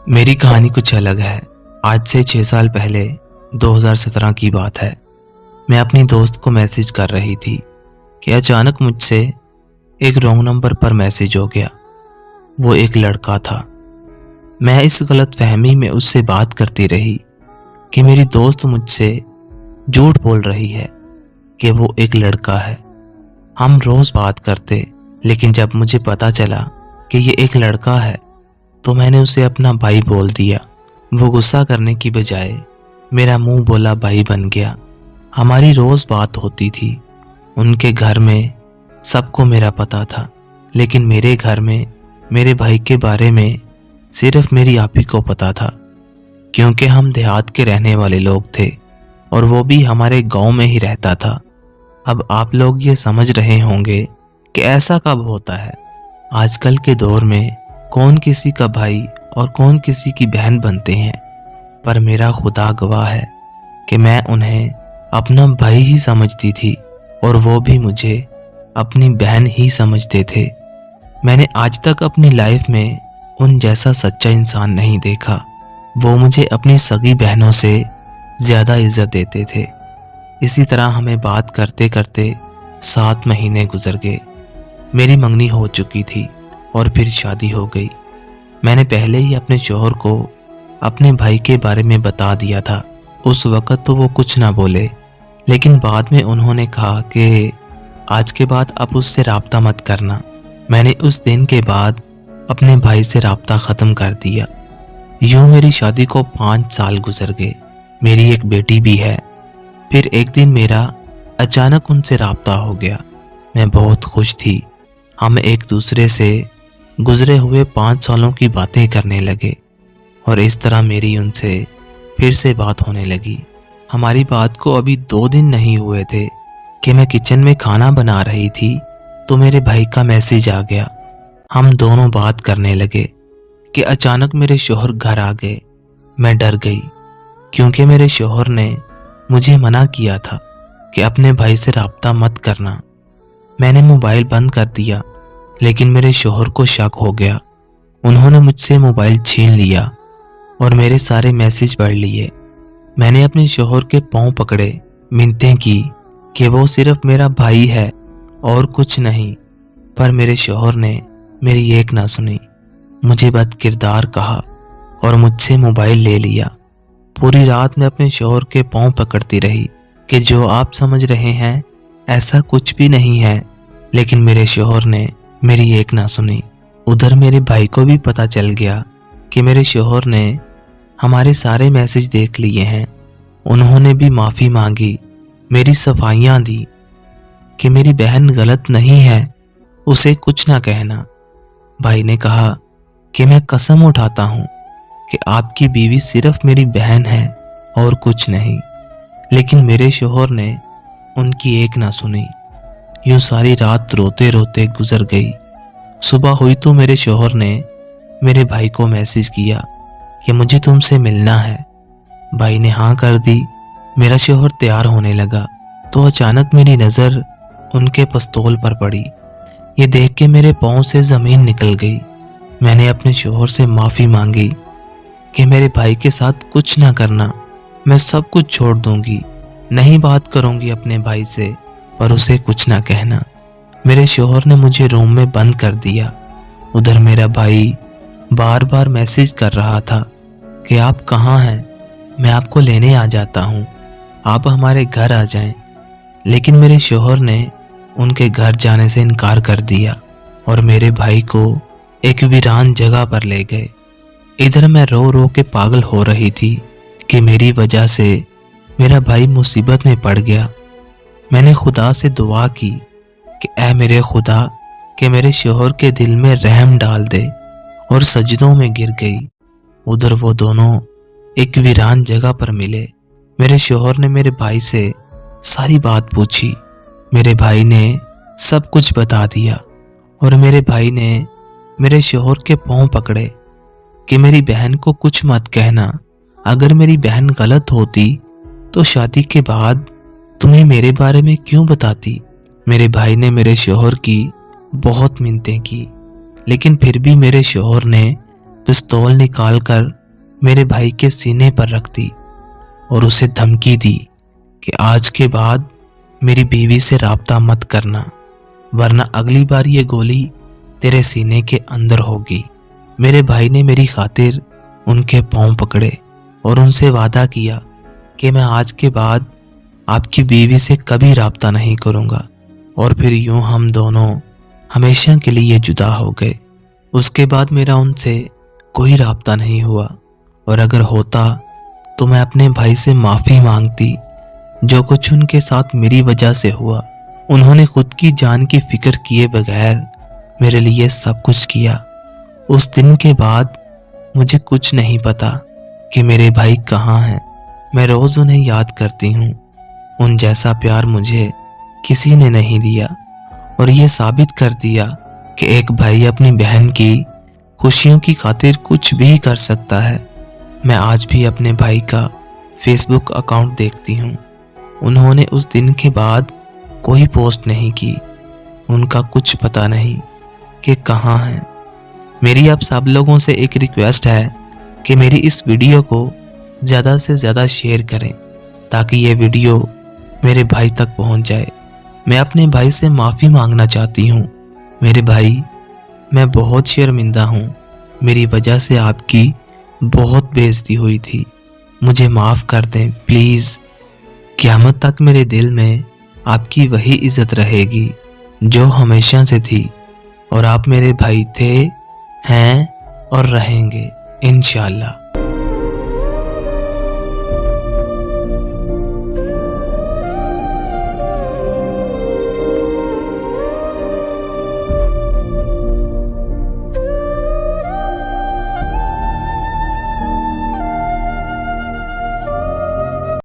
मेरी कहानी कुछ अलग है। आज से 6 साल पहले 2017 की बात है। मैं अपनी दोस्त को मैसेज कर रही थी कि अचानक मुझसे एक रॉन्ग नंबर पर मैसेज हो गया। वो एक लड़का था। मैं इस गलत फहमी में उससे बात करती रही कि मेरी दोस्त मुझसे झूठ बोल रही है कि वो एक लड़का है। हम रोज़ बात करते, लेकिन जब मुझे पता चला कि ये एक लड़का है तो मैंने उसे अपना भाई बोल दिया। वो गुस्सा करने की बजाय मेरा मुंह बोला भाई बन गया। हमारी रोज़ बात होती थी। उनके घर में सबको मेरा पता था, लेकिन मेरे घर में मेरे भाई के बारे में सिर्फ मेरी आप ही को पता था, क्योंकि हम देहात के रहने वाले लोग थे और वो भी हमारे गांव में ही रहता था। अब आप लोग ये समझ रहे होंगे कि ऐसा कब होता है। आजकल के दौर में कौन किसी का भाई और कौन किसी की बहन बनते हैं, पर मेरा खुदा गवाह है कि मैं उन्हें अपना भाई ही समझती थी और वो भी मुझे अपनी बहन ही समझते थे। मैंने आज तक अपनी लाइफ में उन जैसा सच्चा इंसान नहीं देखा। वो मुझे अपनी सगी बहनों से ज़्यादा इज्जत देते थे। इसी तरह हमें बात करते करते 7 महीने गुजर गए। मेरी मंगनी हो चुकी थी और फिर शादी हो गई। मैंने पहले ही अपने शौहर को अपने भाई के बारे में बता दिया था। उस वक़्त तो वो कुछ ना बोले, लेकिन बाद में उन्होंने कहा कि आज के बाद आप उससे राब्ता मत करना। मैंने उस दिन के बाद अपने भाई से राब्ता ख़त्म कर दिया। यूँ मेरी शादी को 5 साल गुजर गए। मेरी एक बेटी भी है। फिर एक दिन मेरा अचानक उनसे राब्ता हो गया। मैं बहुत खुश थी। हम एक दूसरे से गुजरे हुए 5 सालों की बातें करने लगे और इस तरह मेरी उनसे फिर से बात होने लगी। हमारी बात को अभी 2 दिन नहीं हुए थे कि मैं किचन में खाना बना रही थी तो मेरे भाई का मैसेज आ गया। हम दोनों बात करने लगे कि अचानक मेरे शौहर घर आ गए। मैं डर गई, क्योंकि मेरे शौहर ने मुझे मना किया था कि अपने भाई से राब्ता मत करना। मैंने मोबाइल बंद कर दिया, लेकिन मेरे शौहर को शक हो गया। उन्होंने मुझसे मोबाइल छीन लिया और मेरे सारे मैसेज पढ़ लिए। मैंने अपने शौहर के पांव पकड़े, मिन्नतें की कि वो सिर्फ मेरा भाई है और कुछ नहीं, पर मेरे शौहर ने मेरी एक ना सुनी। मुझे बदकिरदार कहा और मुझसे मोबाइल ले लिया। पूरी रात मैं अपने शौहर के पांव पकड़ती रही कि जो आप समझ रहे हैं ऐसा कुछ भी नहीं है, लेकिन मेरे शौहर ने मेरी एक ना सुनी। उधर मेरे भाई को भी पता चल गया कि मेरे शौहर ने हमारे सारे मैसेज देख लिए हैं। उन्होंने भी माफ़ी मांगी, मेरी सफाइयाँ दी कि मेरी बहन गलत नहीं है, उसे कुछ ना कहना। भाई ने कहा कि मैं कसम उठाता हूँ कि आपकी बीवी सिर्फ मेरी बहन है और कुछ नहीं, लेकिन मेरे शौहर ने उनकी एक ना सुनी। यूँ सारी रात रोते रोते गुजर गई। सुबह हुई तो मेरे शौहर ने मेरे भाई को मैसेज किया कि मुझे तुमसे मिलना है। भाई ने हाँ कर दी। मेरा शौहर तैयार होने लगा तो अचानक मेरी नज़र उनके पिस्तौल पर पड़ी। ये देख के मेरे पाँव से ज़मीन निकल गई। मैंने अपने शौहर से माफ़ी मांगी कि मेरे भाई के साथ कुछ ना करना, मैं सब कुछ छोड़ दूंगी, नहीं बात करूंगी अपने भाई से, पर उसे कुछ ना कहना। मेरे शौहर ने मुझे रूम में बंद कर दिया। उधर मेरा भाई बार बार मैसेज कर रहा था कि आप कहाँ हैं, मैं आपको लेने आ जाता हूँ, आप हमारे घर आ जाएं। लेकिन मेरे शौहर ने उनके घर जाने से इनकार कर दिया और मेरे भाई को एक वीरान जगह पर ले गए। इधर मैं रो रो के पागल हो रही थी कि मेरी वजह से मेरा भाई मुसीबत में पड़ गया। मैंने खुदा से दुआ की कि ऐ मेरे खुदा कि मेरे शौहर के दिल में रहम डाल दे, और सजदों में गिर गई। उधर वो दोनों एक वीरान जगह पर मिले। मेरे शौहर ने मेरे भाई से सारी बात पूछी। मेरे भाई ने सब कुछ बता दिया और मेरे भाई ने मेरे शौहर के पाँव पकड़े कि मेरी बहन को कुछ मत कहना। अगर मेरी बहन गलत होती तो शादी के बाद तुम्हें मेरे बारे में क्यों बताती। मेरे भाई ने मेरे शौहर की बहुत मिन्नतें की, लेकिन फिर भी मेरे शौहर ने पिस्तौल निकालकर मेरे भाई के सीने पर रख दी और उसे धमकी दी कि आज के बाद मेरी बीवी से राब्ता मत करना, वरना अगली बार ये गोली तेरे सीने के अंदर होगी। मेरे भाई ने मेरी खातिर उनके पांव पकड़े और उनसे वादा किया कि मैं आज के बाद आपकी बीवी से कभी राब्ता नहीं करूंगा। और फिर यूं हम दोनों हमेशा के लिए जुदा हो गए। उसके बाद मेरा उनसे कोई राब्ता नहीं हुआ, और अगर होता तो मैं अपने भाई से माफ़ी मांगती। जो कुछ उनके साथ मेरी वजह से हुआ, उन्होंने खुद की जान की फिक्र किए बगैर मेरे लिए सब कुछ किया। उस दिन के बाद मुझे कुछ नहीं पता कि मेरे भाई कहाँ हैं। मैं रोज़ उन्हें याद करती हूँ। उन जैसा प्यार मुझे किसी ने नहीं दिया, और ये साबित कर दिया कि एक भाई अपनी बहन की खुशियों की खातिर कुछ भी कर सकता है। मैं आज भी अपने भाई का फेसबुक अकाउंट देखती हूँ। उन्होंने उस दिन के बाद कोई पोस्ट नहीं की। उनका कुछ पता नहीं कि कहाँ हैं। मेरी आप सब लोगों से एक रिक्वेस्ट है कि मेरी इस वीडियो को ज़्यादा से ज़्यादा शेयर करें, ताकि ये वीडियो मेरे भाई तक पहुंच जाए। मैं अपने भाई से माफ़ी मांगना चाहती हूँ। मेरे भाई, मैं बहुत शर्मिंदा हूँ। मेरी वजह से आपकी बहुत बेइज्जती हुई थी। मुझे माफ़ कर दें प्लीज़। क़यामत तक मेरे दिल में आपकी वही इज़्ज़त रहेगी जो हमेशा से थी, और आप मेरे भाई थे, हैं और रहेंगे इंशाअल्लाह।